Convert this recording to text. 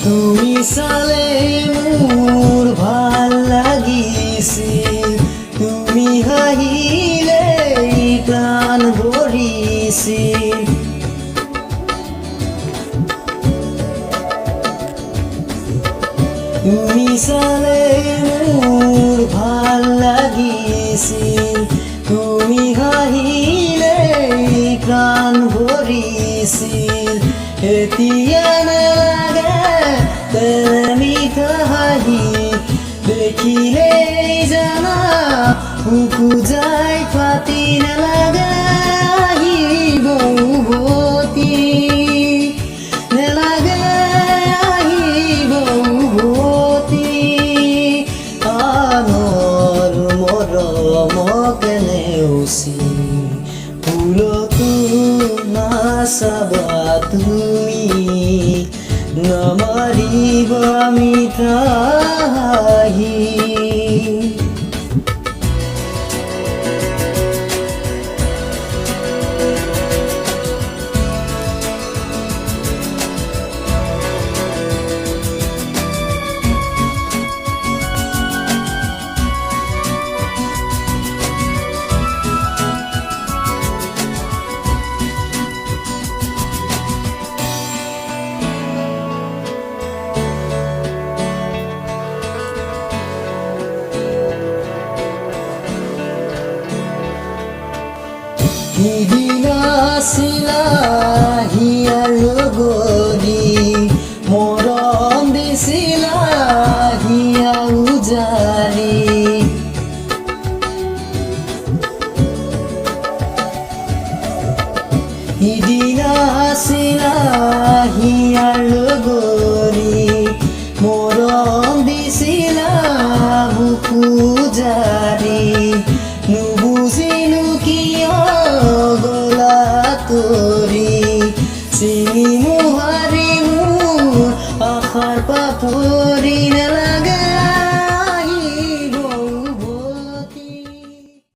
তুমি চালে মোৰ ভাল লাগিছিল, তুমি হাঁহিলে প্ৰাণ ভৰিছিল। তুমি চালে মোৰ ভাল লাগিছিল, তুমি হাঁহিলে প্ৰাণ ভৰিছিল। এতিয়া নালাগে তেনে মিঠা হাঁহি, দেখিলেই জানা বুকু যায় ফাটি। নালাগে আহিব উভতি, নালাগে আহিব উভতি। আনৰ মৰমক নেওচি ফুলতো নাচাবা তুমি, নামাৰিবা মিঠা হাঁহি। সিদিনা আছিলা হিয়াৰ লগৰী, মৰম দিছিলা হিয়া উজাৰি। সিদিনা আছিলা হিয়াৰ লগৰী, মৰম দিছিলা বুকু উজাৰি। নুবুজিলো কিয় গলা তৰি, চিনি মোহাৰি মোৰ আশাৰ পাপৰি।